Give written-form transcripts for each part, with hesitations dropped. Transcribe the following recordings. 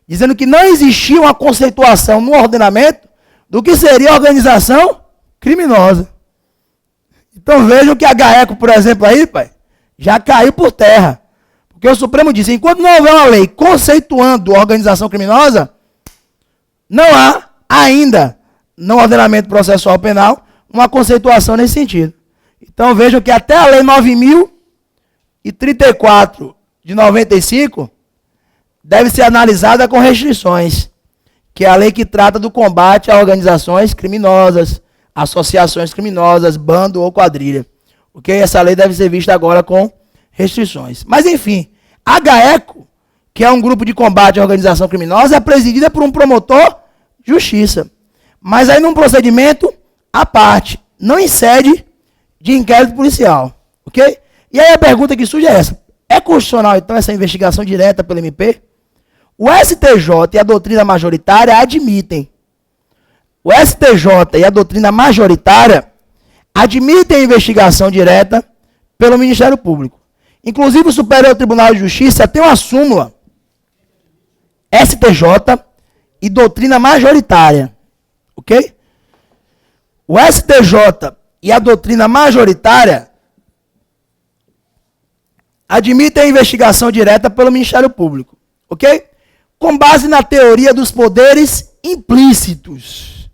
dizendo que não existia uma conceituação no ordenamento do que seria organização criminosa. Então vejam que a GAECO, por exemplo, aí, pai, já caiu por terra. Porque o Supremo disse, enquanto não houver uma lei conceituando organização criminosa, não há ainda, no ordenamento processual penal, uma conceituação nesse sentido. Então vejam que até a Lei 9.034 de 95 deve ser analisada com restrições, que é a lei que trata do combate a organizações criminosas, associações criminosas, bando ou quadrilha. Ok? Essa lei deve ser vista agora com restrições. Mas, enfim, a GAECO, que é um grupo de combate à organização criminosa, é presidida por um promotor de justiça. Mas aí num procedimento à parte, não em sede de inquérito policial. Ok? E aí a pergunta que surge é essa. É constitucional, então, essa investigação direta pelo MP? O STJ e a doutrina majoritária admitem. O STJ e a doutrina majoritária admitem a investigação direta pelo Ministério Público. Inclusive, o Superior Tribunal de Justiça tem uma súmula. STJ e doutrina majoritária. Ok? O STJ e a doutrina majoritária admitem a investigação direta pelo Ministério Público. Ok? Com base na teoria dos poderes implícitos.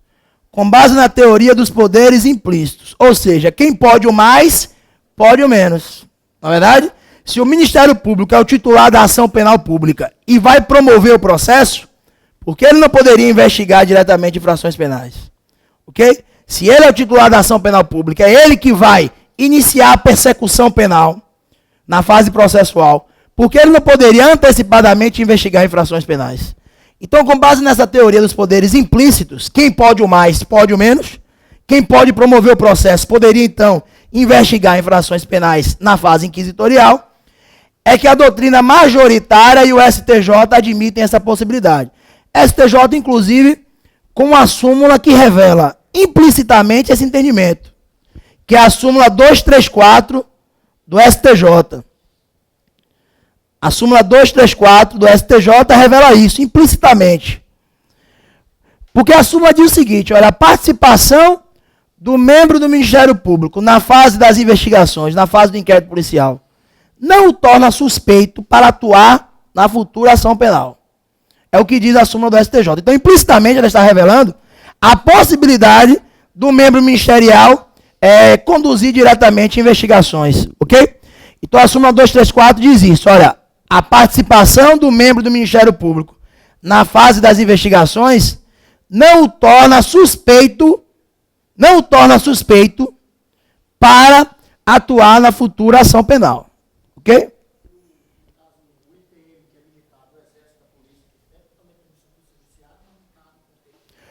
Com base na teoria dos poderes implícitos. Ou seja, quem pode o mais, pode o menos. Na verdade, se o Ministério Público é o titular da ação penal pública e vai promover o processo, por que ele não poderia investigar diretamente infrações penais? Ok? Se ele é o titular da ação penal pública, é ele que vai iniciar a persecução penal na fase processual, por que ele não poderia antecipadamente investigar infrações penais? Então, com base nessa teoria dos poderes implícitos, quem pode o mais, pode o menos. Quem pode promover o processo poderia, então, investigar infrações penais na fase inquisitorial. É que a doutrina majoritária e o STJ admitem essa possibilidade. STJ, inclusive, com uma súmula que revela implicitamente esse entendimento, que é a súmula 234 do STJ. A súmula 234 do STJ revela isso, implicitamente. Porque a súmula diz o seguinte, olha, a participação do membro do Ministério Público na fase das investigações, na fase do inquérito policial, não o torna suspeito para atuar na futura ação penal. É o que diz a súmula do STJ. Então, implicitamente, ela está revelando a possibilidade do membro ministerial conduzir diretamente investigações, ok? Então, a súmula 234 diz isso, olha, a participação do membro do Ministério Público na fase das investigações não o torna suspeito para atuar na futura ação penal. Ok?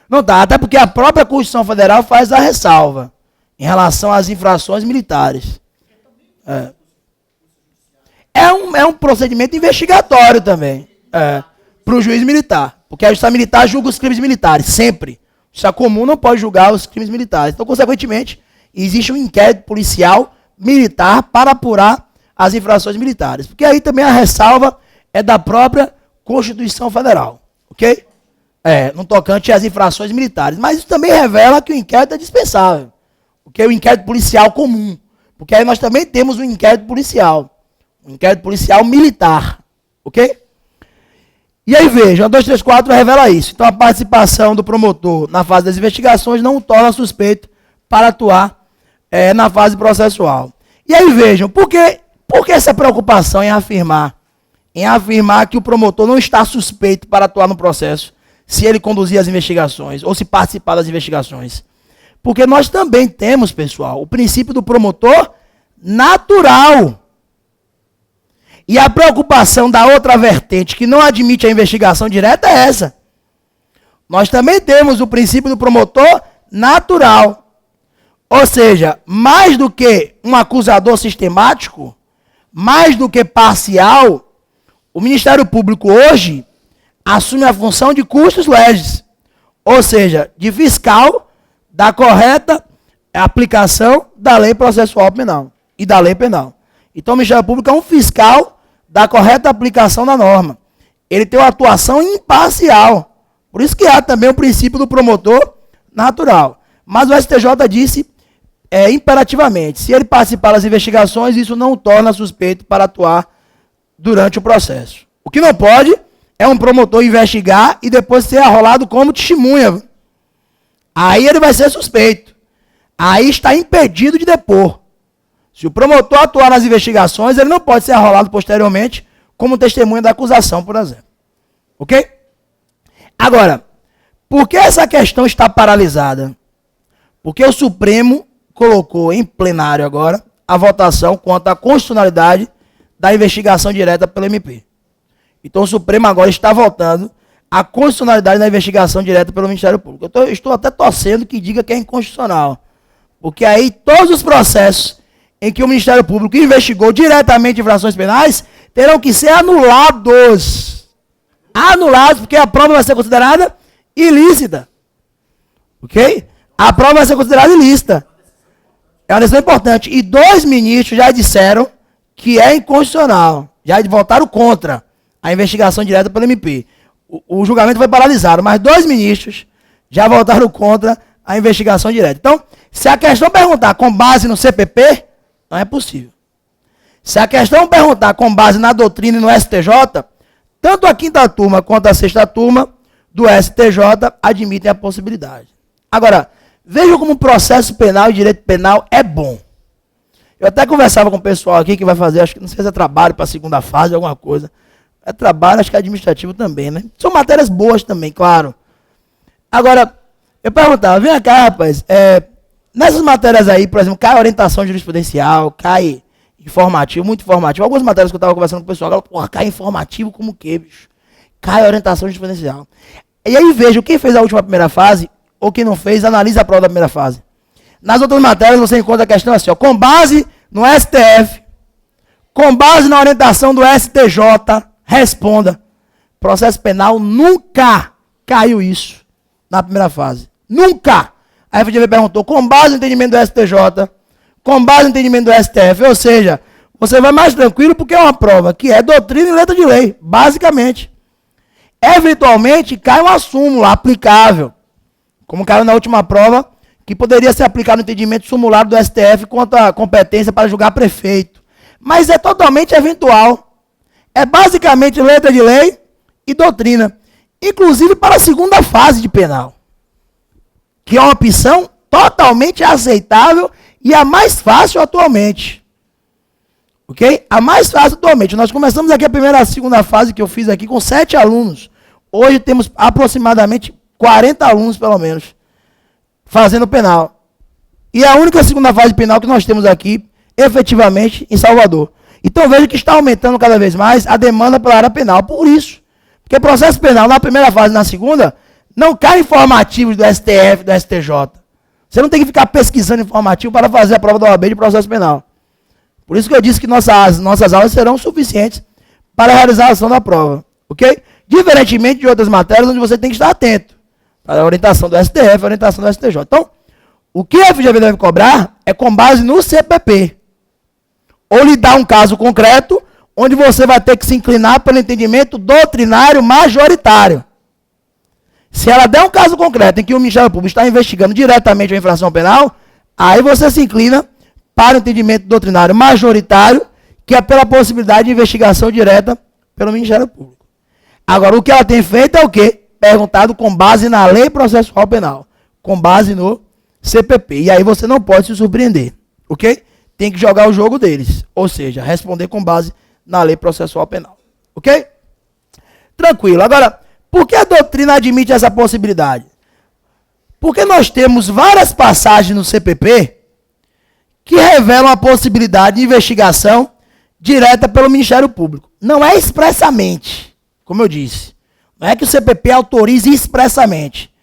Não tá, até porque a própria Constituição Federal faz a ressalva em relação às infrações militares. É um procedimento investigatório também, para o juiz militar. Porque a justiça militar julga os crimes militares, sempre. A justiça comum não pode julgar os crimes militares. Então, consequentemente, existe um inquérito policial militar para apurar as infrações militares. Porque aí também a ressalva é da própria Constituição Federal. Ok? No tocante às infrações militares. Mas isso também revela que o inquérito é dispensável. Ok? O inquérito policial comum. Porque aí nós também temos um inquérito policial. Um inquérito policial militar. Ok? E aí veja, a 234 revela isso. Então a participação do promotor na fase das investigações não o torna suspeito para atuar na fase processual. E aí vejam, por que essa preocupação em afirmar que o promotor não está suspeito para atuar no processo, se ele conduzir as investigações, ou se participar das investigações? Porque nós também temos, pessoal, o princípio do promotor natural. E a preocupação da outra vertente, que não admite a investigação direta, é essa. Nós também temos o princípio do promotor natural. Ou seja, mais do que um acusador sistemático, mais do que parcial, o Ministério Público hoje assume a função de custos legis. Ou seja, de fiscal da correta aplicação da lei processual penal e da lei penal. Então o Ministério Público é um fiscal da correta aplicação da norma. ele tem uma atuação imparcial. Por isso que há também o princípio do promotor natural. Mas o STJ disse imperativamente, se ele participar das investigações, isso não o torna suspeito para atuar durante o processo. O que não pode é um promotor investigar e depois ser arrolado como testemunha. Aí ele vai ser suspeito. Aí está impedido de depor. Se o promotor atuar nas investigações, ele não pode ser arrolado posteriormente como testemunha da acusação, por exemplo. Ok? Agora, por que essa questão está paralisada? Porque o Supremo colocou em plenário agora a votação quanto à constitucionalidade da investigação direta pelo MP. Então o Supremo agora está votando a constitucionalidade da investigação direta pelo Ministério Público. Eu estou até torcendo que diga que é inconstitucional. Porque aí todos os processos em que o Ministério Público investigou diretamente infrações penais terão que ser anulados. Anulados, porque a prova vai ser considerada ilícita. Ok? A prova vai ser considerada ilícita. É uma decisão importante. E 2 ministros já disseram que é inconstitucional. Já votaram contra a investigação direta pelo MP. O julgamento foi paralisado, mas 2 ministros já votaram contra a investigação direta. Então, se a questão perguntar com base no CPP, não é possível. Se a questão perguntar com base na doutrina e no STJ, tanto a 5ª turma quanto a 6ª turma do STJ admitem a possibilidade. Agora, vejam como o processo penal e direito penal é bom. Eu até conversava com o pessoal aqui que vai fazer, acho que não sei se é trabalho para a 2ª fase, alguma coisa. É trabalho, acho que é administrativo também, né? São matérias boas também, claro. Agora, eu perguntava, vem cá, rapaz, nessas matérias aí, por exemplo, cai orientação jurisprudencial, cai informativo, muito informativo. Algumas matérias que eu estava conversando com o pessoal, agora, porra, cai informativo como o quê, bicho? Cai orientação jurisprudencial. E aí vejo, quem fez a última primeira fase, ou quem não fez, analisa a prova da primeira fase. Nas outras matérias você encontra a questão assim, ó, com base no STF, com base na orientação do STJ, responda. Processo penal nunca caiu isso na primeira fase. Nunca. A FGV perguntou, com base no entendimento do STJ, com base no entendimento do STF, ou seja, você vai mais tranquilo porque é uma prova que é doutrina e letra de lei, basicamente. Eventualmente cai uma súmula aplicável, como caiu na última prova, que poderia ser aplicado no entendimento sumulado do STF quanto à competência para julgar prefeito. Mas é totalmente eventual. É basicamente letra de lei e doutrina. Inclusive para a 2ª fase de penal. Que é uma opção totalmente aceitável e a mais fácil atualmente. Ok? A mais fácil atualmente. Nós começamos aqui a 2ª fase que eu fiz aqui com 7 alunos. Hoje temos aproximadamente 40 alunos, pelo menos, fazendo penal. E é a única 2ª fase penal que nós temos aqui, efetivamente, em Salvador. Então veja que está aumentando cada vez mais a demanda pela área penal. Por isso. Porque processo penal na primeira fase e na 2ª, não cai informativos do STF, do STJ. Você não tem que ficar pesquisando informativo para fazer a prova da OAB de processo penal. Por isso que eu disse que nossas aulas serão suficientes para a realização da prova. Ok? Diferentemente de outras matérias onde você tem que estar atento. Para a orientação do STF, a orientação do STJ. Então, o que a FGV deve cobrar é com base no CPP. Ou lhe dar um caso concreto, onde você vai ter que se inclinar pelo entendimento doutrinário majoritário. Se ela der um caso concreto em que o Ministério Público está investigando diretamente a infração penal, aí você se inclina para o entendimento doutrinário majoritário, que é pela possibilidade de investigação direta pelo Ministério Público. Agora, o que ela tem feito é o quê? Perguntado com base na lei processual penal, com base no CPP. E aí você não pode se surpreender, ok? Tem que jogar o jogo deles, ou seja, responder com base na lei processual penal, ok? Tranquilo. Agora, por que a doutrina admite essa possibilidade? Porque nós temos várias passagens no CPP que revelam a possibilidade de investigação direta pelo Ministério Público. Não é expressamente, como eu disse. Não é que o CPP autorize expressamente.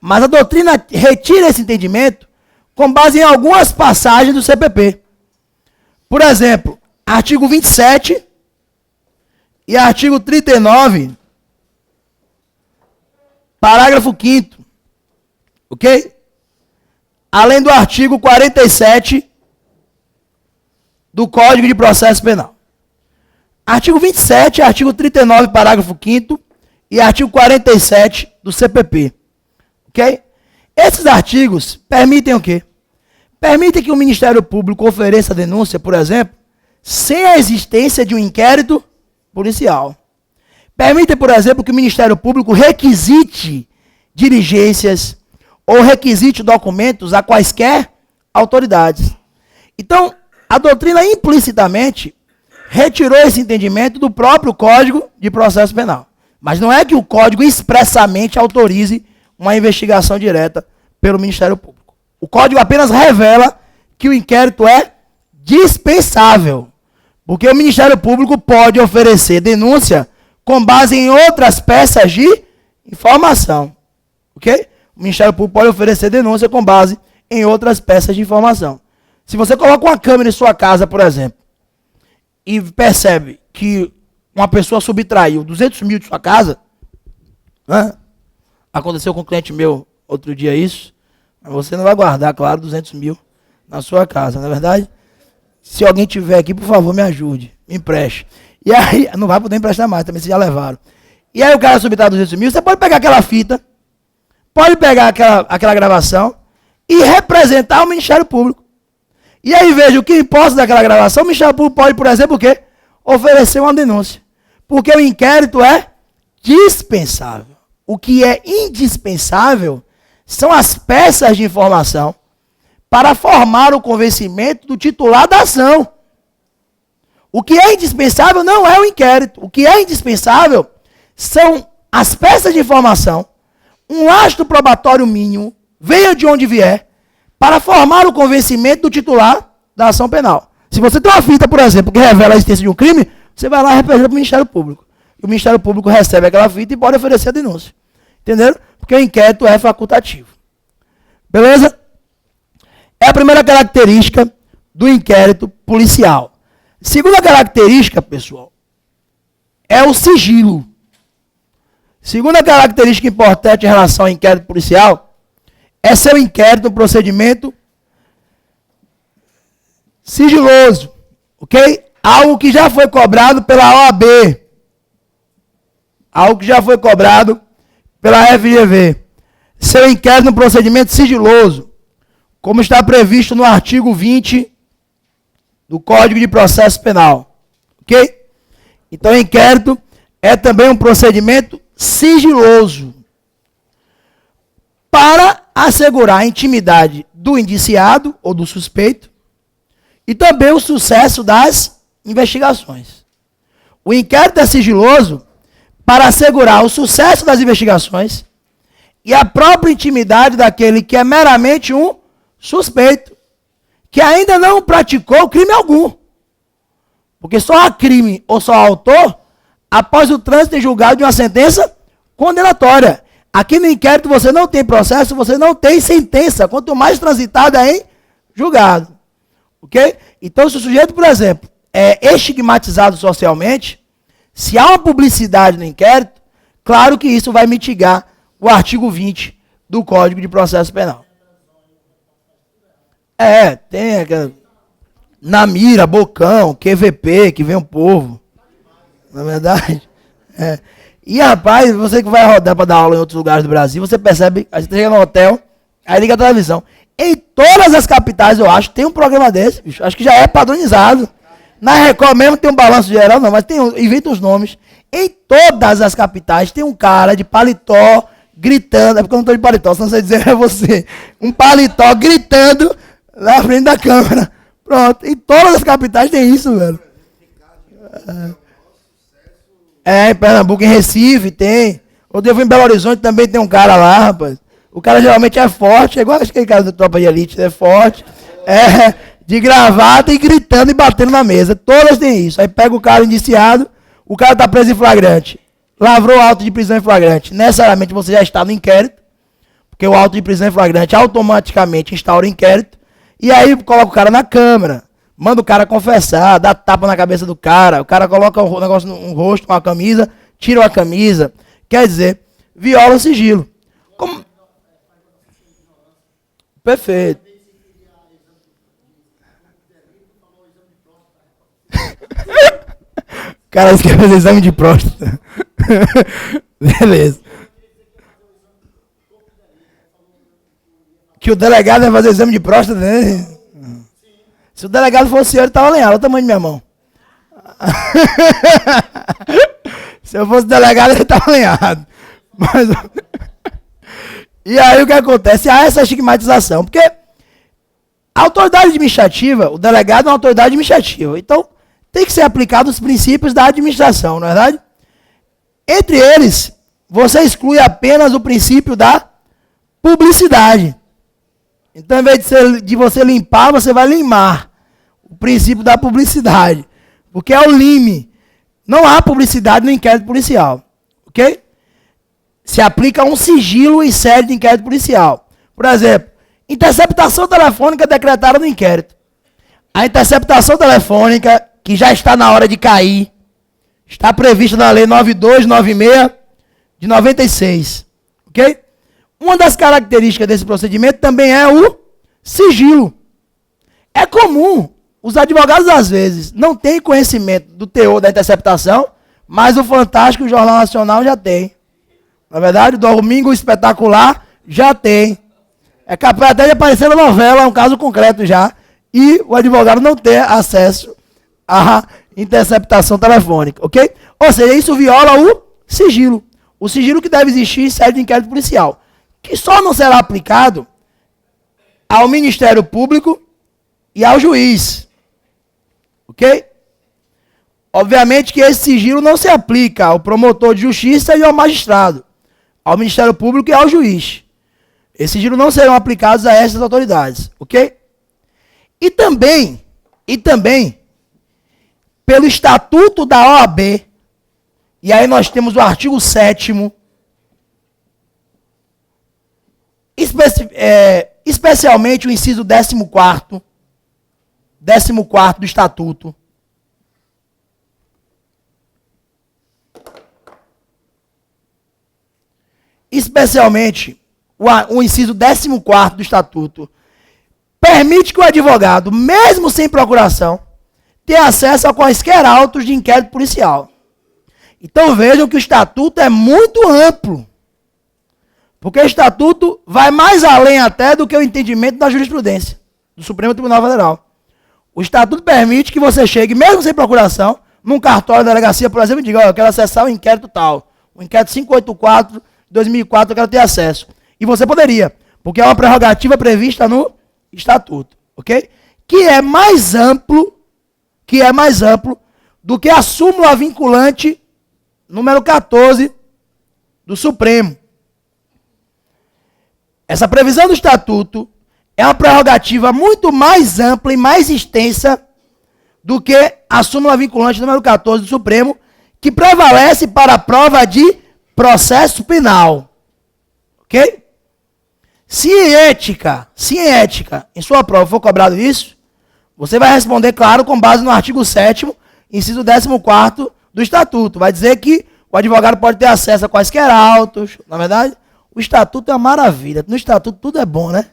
Mas a doutrina retira esse entendimento com base em algumas passagens do CPP. Por exemplo, artigo 27 e artigo 39, parágrafo 5º, ok? Além do artigo 47 do Código de Processo Penal. Artigo 27, artigo 39, parágrafo 5º e artigo 47 do CPP. Ok? Esses artigos permitem o quê? Permitem que o Ministério Público ofereça denúncia, por exemplo, sem a existência de um inquérito policial. Permitem, por exemplo, que o Ministério Público requisite diligências ou requisite documentos a quaisquer autoridades. Então, a doutrina implicitamente retirou esse entendimento do próprio Código de Processo Penal. Mas não é que o Código expressamente autorize uma investigação direta pelo Ministério Público. O Código apenas revela que o inquérito é dispensável, porque o Ministério Público pode oferecer denúncia com base em outras peças de informação. Ok? O Ministério Público pode oferecer denúncia com base em outras peças de informação. Se você coloca uma câmera em sua casa, por exemplo, e percebe que uma pessoa subtraiu 200 mil de sua casa, né? Aconteceu com um cliente meu outro dia isso, mas você não vai guardar, claro, 200 mil na sua casa, não é verdade? Se alguém tiver aqui, por favor, me ajude, me empreste. E aí, não vai poder emprestar mais, também vocês já levaram. E aí o cara subtrai 200 mil, você pode pegar aquela fita, pode pegar aquela gravação e representar o Ministério Público. E aí veja, o que importa daquela gravação, o Ministério Público pode, por exemplo, o quê? Oferecer uma denúncia. Porque o inquérito é dispensável. O que é indispensável são as peças de informação para formar o convencimento do titular da ação. O que é indispensável não é o inquérito. O que é indispensável são as peças de informação, um lastro probatório mínimo, venha de onde vier, para formar o convencimento do titular da ação penal. Se você tem uma fita, por exemplo, que revela a existência de um crime, você vai lá e representa para o Ministério Público. E o Ministério Público recebe aquela fita e pode oferecer a denúncia. Entenderam? Porque o inquérito é facultativo. Beleza? É a primeira característica do inquérito policial. Segunda característica, pessoal, é o sigilo. Segunda característica importante em relação ao inquérito policial é ser um inquérito, um procedimento sigiloso, ok? Algo que já foi cobrado pela OAB. Algo que já foi cobrado pela FGV. Ser um inquérito, um procedimento sigiloso, como está previsto no artigo 20 do Código de Processo Penal, ok? Então, o inquérito é também um procedimento sigiloso para assegurar a intimidade do indiciado ou do suspeito e também o sucesso das investigações. O inquérito é sigiloso para assegurar o sucesso das investigações e a própria intimidade daquele que é meramente um suspeito, que ainda não praticou crime algum. Porque só há crime ou só há autor após o trânsito em julgado de uma sentença condenatória. Aqui no inquérito você não tem processo, você não tem sentença, quanto mais transitada em julgado. Ok? Então, se o sujeito, por exemplo, é estigmatizado socialmente, se há uma publicidade no inquérito, claro que isso vai mitigar o artigo 20 do Código de Processo Penal. Tem aquela... Na mira, bocão, QVP, que vem o povo. Na verdade. E, rapaz, você que vai rodar para dar aula em outros lugares do Brasil, você percebe, aí você chega no hotel, aí liga a televisão. Em todas as capitais, eu acho, tem um programa desse, bicho. Acho que já é padronizado. Na Record mesmo tem um balanço geral, não, mas inventa os nomes. Em todas as capitais tem um cara de paletó gritando, é porque eu não estou de paletó, senão você dizer é você. Um paletó gritando na frente da câmera. Pronto, em todas as capitais tem isso, velho. Em Pernambuco, em Recife, tem. Outro dia eu fui em Belo Horizonte, também tem um cara lá, rapaz. O cara geralmente é forte, é igual aquele cara da Tropa de Elite, é forte. De gravata e gritando e batendo na mesa. Todas têm isso. Aí pega o cara indiciado, o cara está preso em flagrante. Lavrou auto de prisão em flagrante. Necessariamente você já está no inquérito, porque o auto de prisão em flagrante automaticamente instaura o inquérito. E aí coloca o cara na câmara, manda o cara confessar, dá tapa na cabeça do cara, o cara coloca um negócio no rosto, uma camisa, tira a camisa. Quer dizer, viola o sigilo. Como... Perfeito. cara quer fazer exame de próstata. Beleza. Que o delegado vai fazer exame de próstata, né? Se o delegado fosse eu, ele estava alinhado. Olha o tamanho da minha mão. Se eu fosse delegado, ele estava alinhado. Mas... E aí o que acontece? Há essa estigmatização. Porque a autoridade administrativa, o delegado é uma autoridade administrativa. Então, tem que ser aplicado os princípios da administração, não é verdade? Entre eles, você exclui apenas o princípio da publicidade. Então, ao invés de você limpar, você vai limar o princípio da publicidade. Porque é o lime. Não há publicidade no inquérito policial. Ok? Se aplica um sigilo em sede de inquérito policial. Por exemplo, interceptação telefônica decretada no inquérito. A interceptação telefônica, que já está na hora de cair, está prevista na Lei 9296 de 96. Ok? Uma das características desse procedimento também é o sigilo. É comum, os advogados às vezes não têm conhecimento do teor da interceptação, mas o Fantástico Jornal Nacional já tem. Na verdade, o Domingo Espetacular já tem. É capaz até de aparecer na novela, é um caso concreto já, e o advogado não ter acesso à interceptação telefônica, ok? Ou seja, isso viola o sigilo. O sigilo que deve existir em sede de inquérito policial, que só não será aplicado ao Ministério Público e ao juiz. Ok? Obviamente que esse sigilo não se aplica ao promotor de justiça e ao magistrado, ao Ministério Público e ao juiz. Esses sigilos não serão aplicados a essas autoridades. Ok? E também, pelo Estatuto da OAB, e aí nós temos o artigo 7º, especialmente o inciso 14º do Estatuto. Especialmente o inciso 14º do Estatuto permite que o advogado, mesmo sem procuração, tenha acesso a quaisquer autos de inquérito policial. Então vejam que o Estatuto é muito amplo. Porque o Estatuto vai mais além até do que o entendimento da jurisprudência do Supremo Tribunal Federal. O Estatuto permite que você chegue, mesmo sem procuração, num cartório da delegacia, por exemplo, e diga, eu quero acessar o inquérito tal. O inquérito 584 de 2004, eu quero ter acesso. E você poderia, porque é uma prerrogativa prevista no Estatuto, ok? Que é mais amplo do que a súmula vinculante número 14 do Supremo. Essa previsão do Estatuto é uma prerrogativa muito mais ampla e mais extensa do que a súmula vinculante número 14 do Supremo, que prevalece para a prova de processo penal. Ok? Se em ética, em sua prova for cobrado isso, você vai responder, claro, com base no artigo 7º, inciso 14º do Estatuto. Vai dizer que o advogado pode ter acesso a quaisquer autos, na verdade. O Estatuto é uma maravilha. No Estatuto tudo é bom, né?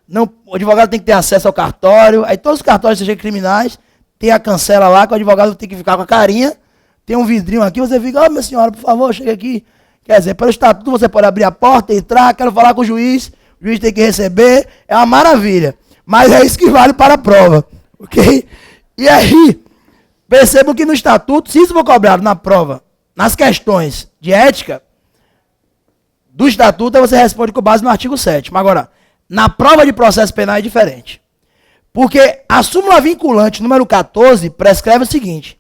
Não, o advogado tem que ter acesso ao cartório. Aí todos os cartórios, sejam criminais, tem a cancela lá, que o advogado tem que ficar com a carinha. Tem um vidrinho aqui, você fica, minha senhora, por favor, chega aqui. Quer dizer, pelo Estatuto você pode abrir a porta, entrar, quero falar com o juiz tem que receber. É uma maravilha. Mas é isso que vale para a prova. Ok? E aí, percebo que no Estatuto, se isso for cobrado na prova, nas questões de ética do Estatuto, você responde com base no artigo 7º. Agora, na prova de processo penal é diferente. Porque a súmula vinculante número 14 prescreve o seguinte: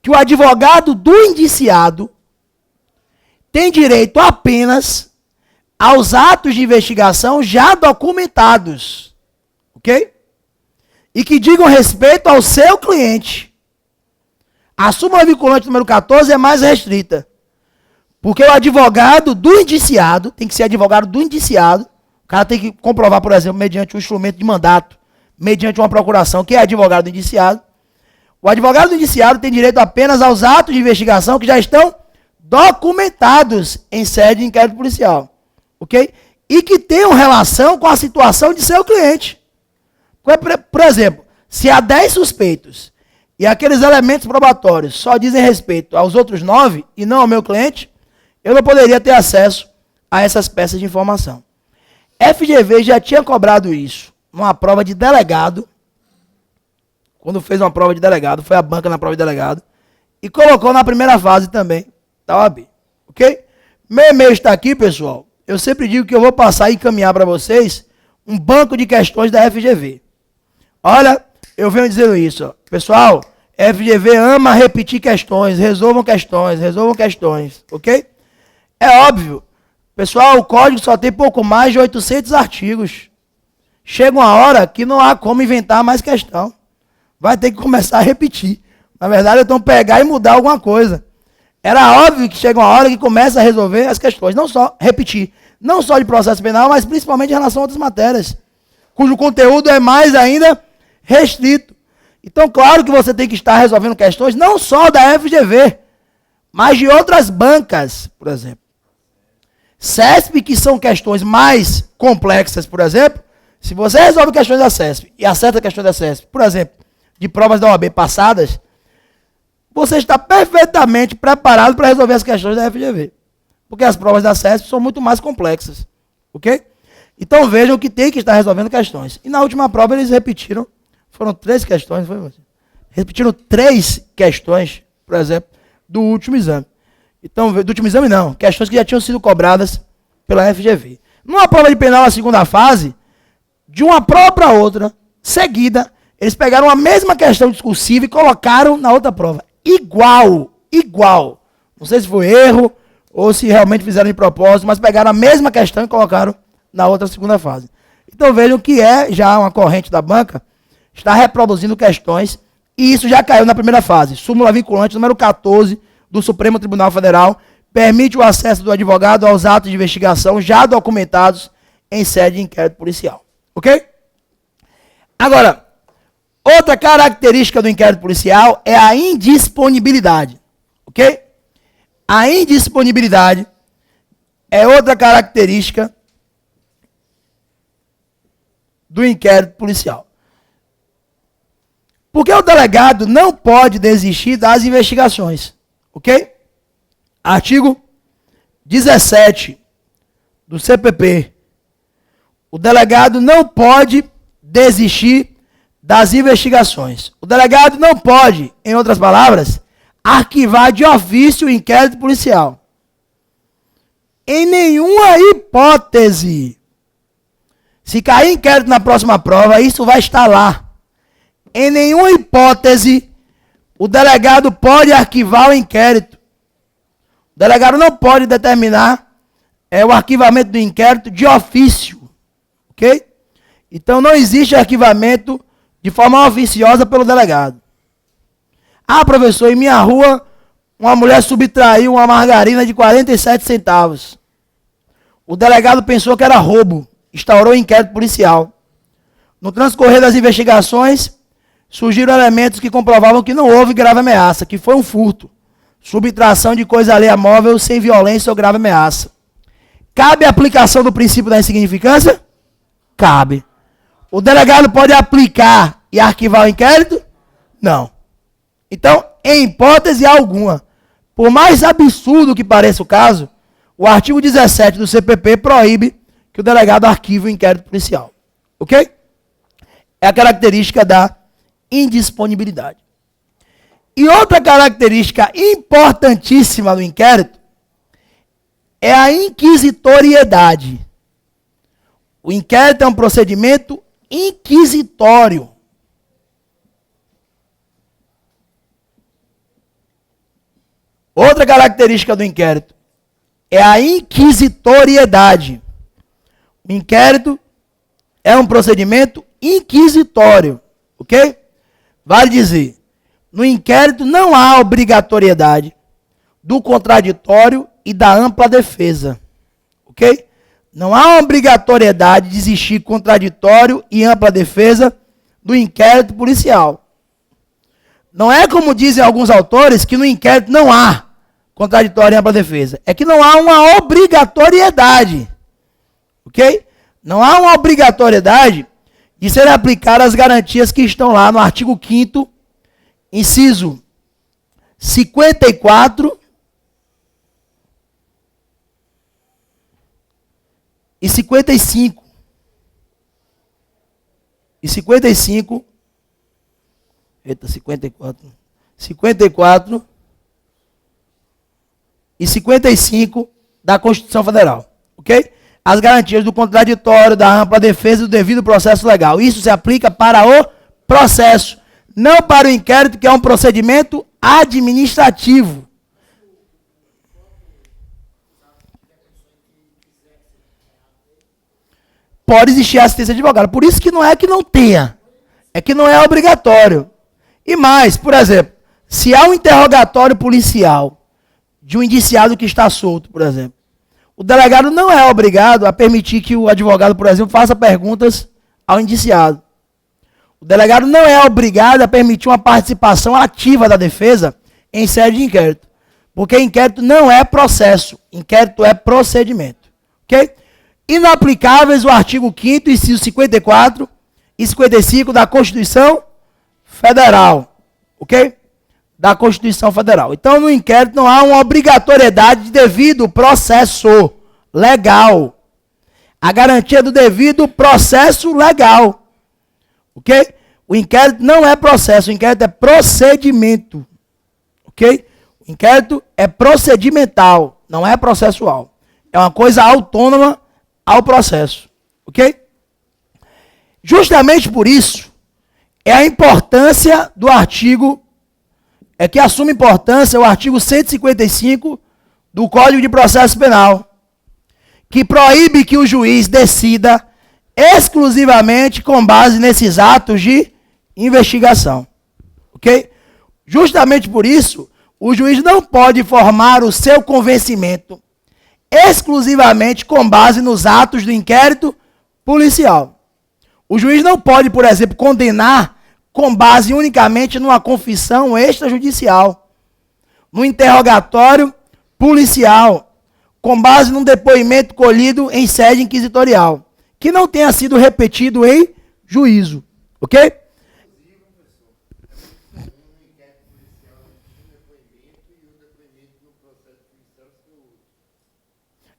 que o advogado do indiciado tem direito apenas aos atos de investigação já documentados. Ok? E que digam respeito ao seu cliente. A súmula vinculante número 14 é mais restrita. Porque o advogado do indiciado, tem que ser advogado do indiciado, o cara tem que comprovar, por exemplo, mediante um instrumento de mandato, mediante uma procuração, que é advogado do indiciado. O advogado do indiciado tem direito apenas aos atos de investigação que já estão documentados em sede de inquérito policial. Ok? E que tenham relação com a situação de seu cliente. Por exemplo, se há 10 suspeitos e aqueles elementos probatórios só dizem respeito aos outros 9 e não ao meu cliente, eu não poderia ter acesso a essas peças de informação. FGV já tinha cobrado isso numa prova de delegado, quando fez uma prova de delegado, foi a banca na prova de delegado, e colocou na primeira fase também da OAB, ok? Meu e-mail está aqui, pessoal. Eu sempre digo que eu vou passar e encaminhar para vocês um banco de questões da FGV. Olha, eu venho dizendo isso, ó. Pessoal, FGV ama repetir questões, resolvam questões, ok? É óbvio, pessoal, o código só tem pouco mais de 800 artigos. Chega uma hora que não há como inventar mais questão. Vai ter que começar a repetir. Na verdade, então pegar e mudar alguma coisa. Era óbvio que chega uma hora que começa a resolver as questões, não só repetir, não só de processo penal, mas principalmente em relação a outras matérias, cujo conteúdo é mais ainda restrito. Então, claro que você tem que estar resolvendo questões não só da FGV, mas de outras bancas, por exemplo. CESP, que são questões mais complexas, por exemplo, se você resolve questões da CESP e acerta questões da CESP, por exemplo, de provas da OAB passadas, você está perfeitamente preparado para resolver as questões da FGV. Porque as provas da CESP são muito mais complexas. Ok? Então vejam que tem que estar resolvendo questões. E na última prova eles repetiram, foram 3 questões, repetiram 3 questões, por exemplo, do último exame. Então, do último exame não, questões que já tinham sido cobradas pela FGV. Numa prova de penal na segunda fase, de uma prova para outra, seguida, eles pegaram a mesma questão discursiva e colocaram na outra prova. Igual. Não sei se foi erro ou se realmente fizeram de propósito, mas pegaram a mesma questão e colocaram na outra segunda fase. Então vejam que é já uma corrente da banca, está reproduzindo questões, e isso já caiu na primeira fase. Súmula vinculante número 14 do Supremo Tribunal Federal permite o acesso do advogado aos atos de investigação já documentados em sede de inquérito policial. Ok? Agora, outra característica do inquérito policial é a indisponibilidade, ok? A indisponibilidade é outra característica do inquérito policial. Porque o delegado não pode desistir das investigações, ok? Artigo 17 do CPP. O delegado não pode desistir das investigações. O delegado não pode, em outras palavras, arquivar de ofício o inquérito policial. Em nenhuma hipótese. Se cair inquérito na próxima prova, isso vai estar lá. Em nenhuma hipótese, o delegado pode arquivar o inquérito. O delegado não pode determinar o arquivamento do inquérito de ofício. Ok? Então não existe arquivamento de forma oficiosa pelo delegado. Ah, professor, em minha rua, uma mulher subtraiu uma margarina de 47 centavos. O delegado pensou que era roubo, instaurou inquérito policial. No transcorrer das investigações, surgiram elementos que comprovavam que não houve grave ameaça, que foi um furto. Subtração de coisa alheia móvel sem violência ou grave ameaça. Cabe a aplicação do princípio da insignificância? Cabe. O delegado pode aplicar e arquivar o inquérito? Não. Então, em hipótese alguma, por mais absurdo que pareça o caso, o artigo 17 do CPP proíbe que o delegado arquive o inquérito policial. Ok? É a característica da indisponibilidade. E outra característica importantíssima do inquérito é a inquisitoriedade. O inquérito é um procedimento inquisitório. Outra característica do inquérito é a inquisitoriedade. O inquérito é um procedimento inquisitório, ok? Vale dizer, no inquérito não há obrigatoriedade do contraditório e da ampla defesa, ok? Não há obrigatoriedade de existir contraditório e ampla defesa do inquérito policial. Não é como dizem alguns autores que no inquérito não há contraditório e ampla defesa. É que não há uma obrigatoriedade, ok? Não há uma obrigatoriedade de serem aplicadas as garantias que estão lá no artigo 5º inciso 54 e 55. E 55. Eita, 54. 54 e 55 da Constituição Federal. Ok? As garantias do contraditório, da ampla defesa e do devido processo legal. Isso se aplica para o processo, não para o inquérito, que é um procedimento administrativo. Pode existir assistência de advogado. Por isso que não é que não tenha. É que não é obrigatório. E mais, por exemplo, se há um interrogatório policial de um indiciado que está solto, por exemplo, o delegado não é obrigado a permitir que o advogado, por exemplo, faça perguntas ao indiciado. O delegado não é obrigado a permitir uma participação ativa da defesa em sede de inquérito. Porque inquérito não é processo, inquérito é procedimento. Ok? Inaplicáveis o artigo 5º, inciso 54 e 55 da Constituição Federal. Ok? Da Constituição Federal. Então, no inquérito não há uma obrigatoriedade de devido processo legal. A garantia do devido processo legal. Ok? O inquérito não é processo, o inquérito é procedimento. Ok? O inquérito é procedimental, não é processual. É uma coisa autônoma ao processo. Ok? Justamente por isso, é a importância do artigo, é que assume importância o artigo 155 do Código de Processo Penal, que proíbe que o juiz decida exclusivamente com base nesses atos de investigação. Ok? Justamente por isso, o juiz não pode formar o seu convencimento exclusivamente com base nos atos do inquérito policial. O juiz não pode, por exemplo, condenar com base unicamente numa confissão extrajudicial, no interrogatório policial, com base num depoimento colhido em sede inquisitorial, que não tenha sido repetido em juízo. Ok?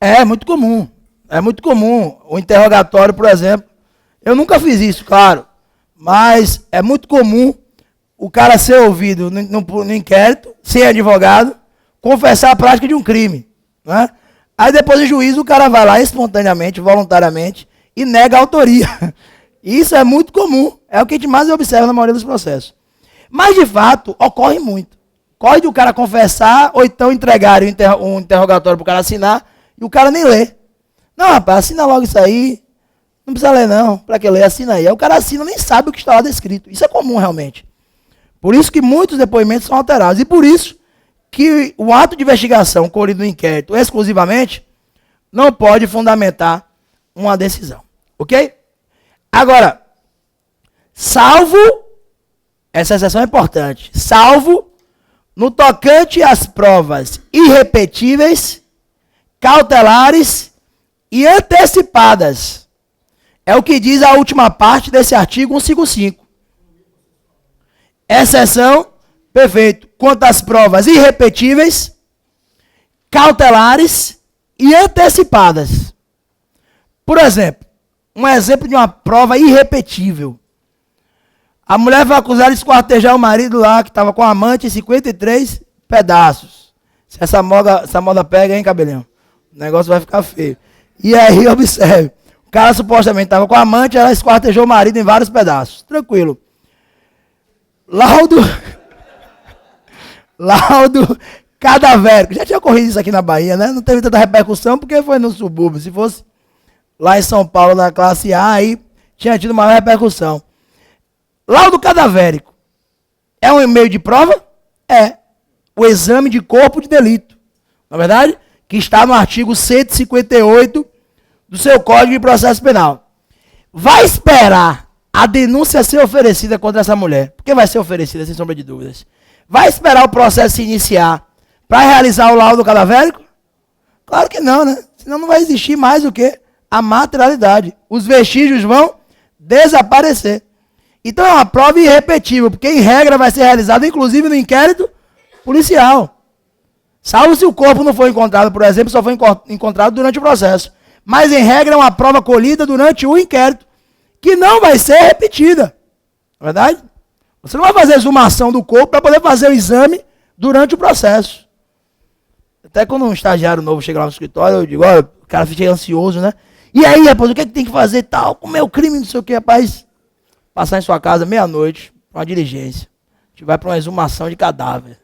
É muito comum. É muito comum. O interrogatório, por exemplo. Eu nunca fiz isso, claro. Mas é muito comum o cara ser ouvido no inquérito, sem advogado, confessar a prática de um crime. Né? Aí depois do juízo o cara vai lá espontaneamente, voluntariamente, e nega a autoria. Isso é muito comum. É o que a gente mais observa na maioria dos processos. Mas, de fato, ocorre muito. Ocorre de o cara confessar, ou então entregar um interrogatório para o cara assinar, e o cara nem lê. Não, rapaz, assina logo isso aí. Não precisa ler, não. Para que ler? Assina aí. Aí o cara assina, nem sabe o que está lá descrito. Isso é comum, realmente. Por isso que muitos depoimentos são alterados. E por isso que o ato de investigação colhido no inquérito exclusivamente não pode fundamentar uma decisão. Ok? Agora, salvo, essa exceção é importante, salvo no tocante às provas irrepetíveis, cautelares e antecipadas. É o que diz a última parte desse artigo 155. Exceção, perfeito, quanto às provas irrepetíveis, cautelares e antecipadas. Por exemplo, um exemplo de uma prova irrepetível. A mulher foi acusada de esquartejar o marido lá, que estava com a amante, em 53 pedaços. Se essa moda pega, hein, cabelinho? O negócio vai ficar feio. E aí, observe. O cara supostamente estava com a amante, ela esquartejou o marido em vários pedaços. Tranquilo. Laudo cadavérico. Já tinha ocorrido isso aqui na Bahia, né? Não teve tanta repercussão porque foi no subúrbio. Se fosse lá em São Paulo, na classe A, aí tinha tido maior repercussão. Laudo cadavérico. É um meio de prova? É. O exame de corpo de delito. Na verdade, que está no artigo 158 do seu Código de Processo Penal. Vai esperar a denúncia ser oferecida contra essa mulher. Porque vai ser oferecida, sem sombra de dúvidas. Vai esperar o processo se iniciar para realizar o laudo cadavérico? Claro que não, né? Senão não vai existir mais o quê? A materialidade. Os vestígios vão desaparecer. Então é uma prova irrepetível, porque em regra vai ser realizada, inclusive no inquérito policial. Salvo se o corpo não foi encontrado, por exemplo, só foi encontrado durante o processo. Mas em regra é uma prova colhida durante o inquérito, que não vai ser repetida. Não é verdade? Você não vai fazer exumação do corpo para poder fazer o exame durante o processo. Até quando um estagiário novo chega lá no escritório, eu digo, olha, o cara fica ansioso, né? E aí, rapaz, o que é que tem que fazer e tal? Como é o crime, não sei o que, rapaz. Passar em sua casa meia-noite, para uma diligência. A gente vai para uma exumação de cadáver.